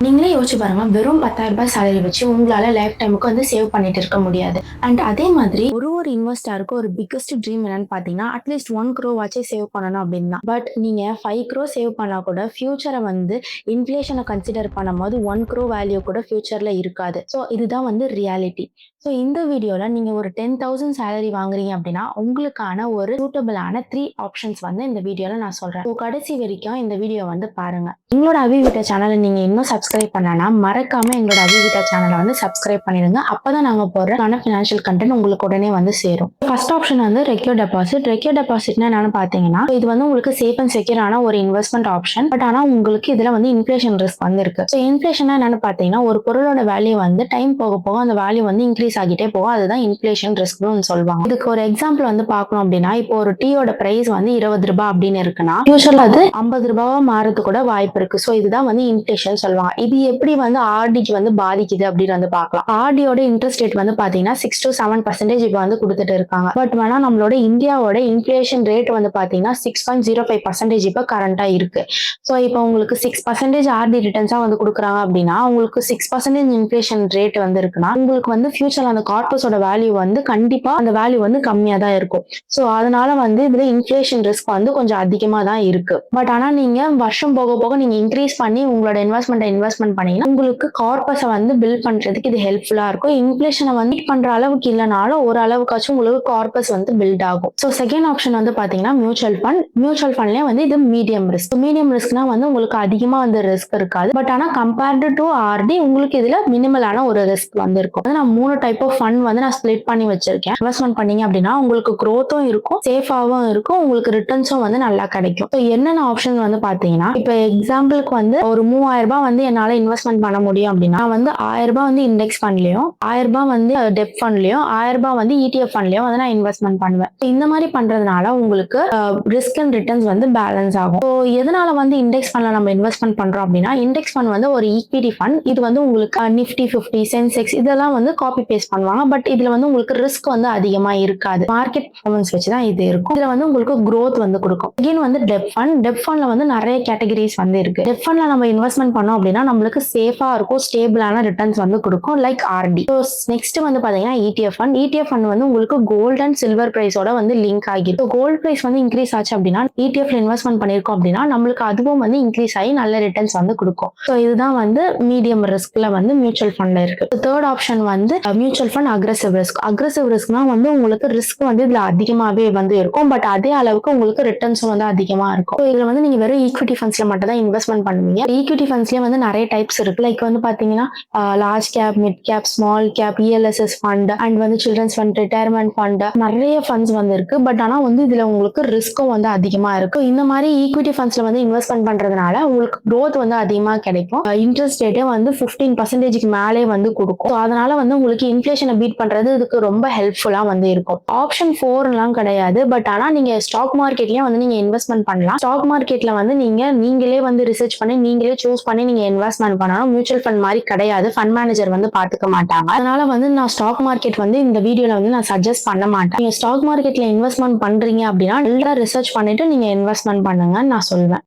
நீங்களே யோசிச்சு பாருங்க, வெறும் 10,000 ரூபாய் சேலரி வச்சு உங்களால லைஃப் டைமுக்கு வந்து சேவ் பண்ணிட்டு இருக்க முடியாது. அண்ட் அதே மாதிரி ஒரு இன்வெஸ்டருக்கு ஒரு பிக்கஸ்ட் ட்ரீம் என்னன்னு பாத்தீங்கன்னா, அட்லீஸ்ட் 1 crore வாச்சே சேவ் பண்ணணும் அப்படின்னு தான். பட் நீங்க 5 crore சேவ் பண்ணா கூட ஃபியூச்சரை வந்து இன்ஃபிளேஷனை கன்சிடர் பண்ணும்போது 1 crore வேல்யூ கூட ஃபியூச்சர்ல இருக்காது. ஸோ இதுதான் வந்து ரியாலிட்டி. ஸோ இந்த வீடியோல நீங்க ஒரு 10,000 சேலரி வாங்குறீங்க அப்படின்னா உங்களுக்கான ஒரு சூட்டபிளான 3 ஆப்ஷன்ஸ் வந்து இந்த வீடியோல நான் சொல்றேன். ஸோ கடைசி வரைக்கும் இந்த வீடியோ வந்து பாருங்க. எங்களோட அபிவிட்டா சேனலை நீங்க இன்னும் சப்ஸ்கிரைப் பண்ணலன்னா மறக்காம எங்களோட அபிவிட்டா சேனலை வந்து சப்ஸ்கிரைப் பண்ணிடுங்க. அப்பதான் நாங்க போடுற ஃபினான்ஷியல் கண்டென்ட் உங்களுக்கு உடனே வந்து சேரும். ஃபர்ஸ்ட் ஆப்ஷன் வந்து ரெக்யூர் டெபாசிட். ரெக்யூர் டெபாசிட்னா என்னன்னு பாத்தீங்கன்னா, இது வந்து உங்களுக்கு சேஃப் அண்ட் செக்யூரான ஒரு இன்வெஸ்ட்மெண்ட் ஆப்ஷன். பட் ஆனா உங்களுக்கு இதுல வந்து இன்ஃபிளேஷன் ரிஸ்க் வந்து இருக்கு. ஸோ இன்ஃபிளேஷன் என்னன்னு பாத்தீங்கன்னா, ஒரு பொருளோட வேல்யூ வந்து டைம் போக போக அந்த வேல்யூ வந்து இன்க்ரீஸ் ஆகிட்டே போகும். அதுதான் இன்ஃபிளேஷன் ரிஸ்க்னு சொல்லுவாங்க. இதுக்கு ஒரு எக்ஸாம்பிள் வந்து பார்க்கணும் அப்படின்னா, இப்போ ஒரு டீயோட பிரைஸ் வந்து 20 ரூபாய் அப்படின்னு இருக்குன்னா ஃபியூச்சர்ல அது 50 ரூபாவா மாறது கூட வாய்ப்பு இருக்கு. ஸோ இதுதான் வந்து இன்ஃபிளேஷன் சொல்லுவாங்க. இது எப்படி வந்து ஆர்டிக்கு வந்து பாதிக்குது அப்படின்னு வந்து பார்க்கலாம். ஆர்டியோட இன்ட்ரெஸ்ட் ரேட் வந்து பாத்தீங்கன்னா 6 to 7% இப்போ வந்து கொடுத்துட்டு இருக்காங்க. பட் வேணா நம்மளோட இந்தியாவோட இன்ஃபிளேஷன் ரேட் வந்து பாத்தீங்கன்னா 6.05% இப்போ கரண்டா இருக்கு. ஸோ இப்போ உங்களுக்கு 6% ஆர்டி ரிட்டர்ன்ஸா வந்து கொடுக்குறாங்க அப்படின்னா உங்களுக்கு 6% இன்ஃபிளேஷன் ரேட் வந்து இருக்குன்னா உங்களுக்கு வந்து ஃபியூச்சர்ல அந்த கார்பஸோட வேல்யூ வந்து கண்டிப்பா அந்த வேல்யூ வந்து கம்மியா தான் இருக்கும். ஸோ அதனால வந்து இதுல இன்ஃபிளேஷன் ரிஸ்க் வந்து கொஞ்சம் அதிகமா தான் இருக்கு. பட் ஆனா நீங்க வருஷம் போக போக நீங்க இன்க்ரீஸ் பண்ணி உங்களோட இன்வெஸ்ட்மெண்ட் பண்ணீங்கன்னா உங்களுக்கு கார்பஸை வந்து பில்ட் பண்றதுக்கு இது ஹெல்ப்ஃபுல்லா இருக்கும். இன்ஃபிளேஷனை வந்து பண்ற அளவுக்கு இல்லைனாலும் ஒரு அளவுக்காச்சும் உங்களுக்கு கார்பஸ் வந்து பில்ட் ஆகும். ஸோ செகண்ட் ஆப்ஷன் வந்து பாத்தீங்கன்னா மியூச்சுவல் ஃபண்ட். மியூச்சுவல் ஃபண்ட்லயே வந்து இது மீடியம் ரிஸ்க். மீடியம் ரிஸ்க்னா வந்து உங்களுக்கு அதிகமா வந்து ரிஸ்க் இருக்காது. பட் ஆனா கம்பேர்டு டு ஆர்டி உங்களுக்கு இதுல மினிமலான ஒரு ரிஸ்க் வந்து இருக்கும். நான் 3 டைப் ஆஃப் ஃபண்ட் வந்து நான் ஸ்ப்ளிட் பண்ணி வச்சிருக்கேன். இன்வெஸ்ட்மெண்ட் பண்ணீங்க அப்படின்னா உங்களுக்கு growth-உம் இருக்கும், சேஃபாவும் இருக்கும், உங்களுக்கு ரிட்டர்ன்ஸும் வந்து நல்லா கிடைக்கும். ஸோ என்னென்ன ஆப்ஷன் வந்து பாத்தீங்கன்னா, இப்போ எக்ஸாம்பிளுக்கு வந்து ஒரு 3000 ரூபாய் வந்து என்னால இன்வெஸ்ட்மெண்ட் பண்ண முடியும் அப்படின்னா நான் வந்து 1000 ரூபாய் வந்து இண்டெக்ஸ் ஃபண்ட்லயும் 1000 ரூபாய் வந்து டெப் ஃபண்ட்லயும் 1000 ரூபாய் வந்து ETF ஃபண்ட்லயும் வந்து நான் இன்வெஸ்ட்மெண்ட் பண்ணுவேன். இந்த மாதிரி பண்றதுனால உங்களுக்கு ரிஸ்க் அண்ட் ரிட்டர்ன்ஸ் வந்து பேலன்ஸ் ஆகும். ஸோ எதனால வந்து இண்டெக்ஸ் ஃபண்ட்ல நம்ம இன்வெஸ்ட்மெண்ட் பண்றோம் அப்படின்னா, இண்டெக்ஸ் ஃபண்ட் வந்து ஒரு ஈக்விட்டி ஃபண்ட். இது வந்து உங்களுக்கு நிஃப்டி 50, சென்செக்ஸ் இதெல்லாம் வந்து காப்பி பேஸ்ட் பண்ணுவாங்க. பட் இதுல வந்து உங்களுக்கு ரிஸ்க் வந்து அதிகமா இருக்காது. மார்க்கெட் பர்ஃபார்மன்ஸ் வச்சு தான் இது இருக்கும். இதுல வந்து உங்களுக்கு growth வந்து கொடுக்கும். அகைன் வந்து டெப் ஃபண்ட். டெப் ஃபண்ட்ல வந்து நிறைய கேட்டகரிஸ் வந்து இருக்கு. டெப் ஃபண்ட்ல நம்ம இன்வெஸ்ட்மெண்ட் பண்ணோம் அப்படின்னா நம்மளுக்கு சேஃபா இருக்கும், ஸ்டேபிளான ரிட்டர்ன்ஸ் வந்து கொடுக்கும், லைக் ஆர்டி. நெக்ஸ்ட் வந்து பாத்தீங்கன்னா ETF ஃபண்ட். ETF ஃபண்ட் வந்து உங்களுக்கு கோல்ட் அண்ட் சில்வர் பிரைஸோட வந்து லிங்க் ஆகிடும். கோல்ட் பிரைஸ் வந்து இன்க்ரீஸ் ஆச்சு அப்படின்னா ETFல இன்வெஸ்ட்மெண்ட் பண்ணிருக்கோம் அப்படின்னா நம்மளுக்கு அதுவும் வந்து இன்க்ரீஸ் ஆகி நல்ல ரிட்டர்ன்ஸ் வந்து கொடுக்கும். ஸோ இதுதான் வந்து மீடியம் ரிஸ்க்ல வந்து மியூச்சுவல் ஃபண்ட்ல இருக்கு. தேர்ட் ஆப்ஷன் வந்து mutual fund aggressive risk. Aggressive ரிஸ்க்னா வந்து உங்களுக்கு ரிஸ்க் வந்து இதுல அதிகமாவே வந்து இருக்கும். பட் அதே அளவுக்கு உங்களுக்கு ரிட்டர்ன்ஸும் வந்து அதிகமா இருக்கும். இதுல வந்து நீங்க வெறும் ஈக்விட்டி ஃபண்ட்ஸ்ல மட்டும் தான் இன்வெஸ்ட்மெண்ட் பண்ணுவீங்க. ஈக்விட்டி ஃபண்ட்ஸ்லயே வந்து நிறைய டைப்ஸ் இருக்கு. லைக் வந்து பாத்தீங்கன்னா large cap, mid cap, small cap, ELSS fund and வந்து சில்ட்ரன்ஸ் ஃபண்ட், ரிட்டையர்மெண்ட் ஃபண்ட், நிறைய ஃபண்ட்ஸ் வந்து இருக்கு. பட் ஆனா வந்து இதுல உங்களுக்கு ரிஸ்க்கும் வந்து அதிகமா இருக்கு. இந்த மாதிரி ஈக்விட்டி ஃபண்ட்ஸ்ல வந்து இன்வெஸ்ட்மெண்ட் பண்றதுனால உங்களுக்கு growth வந்து அதிகமா கிடைக்கும். இன்ட்ரெஸ்ட் ரேட்டே வந்து 15% மேலே வந்து கொடுக்கும். அதனால வந்து உங்களுக்கு இன்ஃபிளேஷனை பீட் பண்றது இதுக்கு ரொம்ப ஹெல்ப்ஃபுல்லா வந்து இருக்கும். ஆப்ஷன் 4 எல்லாம் கிடையாது. பட் ஆனா நீங்க ஸ்டாக் மார்க்கெட்லயே வந்து நீங்க இன்வெஸ்ட்மெண்ட் பண்ணலாம். ஸ்டாக் மார்க்கெட்ல வந்து நீங்களே வந்து ரிசர்ச் பண்ணி நீங்களே சூஸ் பண்ணி நீங்க இன்வெஸ்ட்மெண்ட் பண்ணணும். மியூச்சுவல் ஃபண்ட் மாதிரி கிடையாது. ஃபண்ட் மேனேஜர் வந்து பாத்துக்க மாட்டாங்க. அதனால வந்து நான் ஸ்டாக் மார்க்கெட் வந்து இந்த வீடியோல வந்து நான் சஜஸ்ட் பண்ண மாட்டேன். நீங்க ஸ்டாக் மார்க்கெட்ல இன்வெஸ்ட்மெண்ட் பண்றீங்க அப்படின்னா நல்லா ரிசர்ச் பண்ணிட்டு நீங்க இன்வெஸ்ட்மெண்ட் பண்ணுங்கன்னு நான் சொல்வேன்.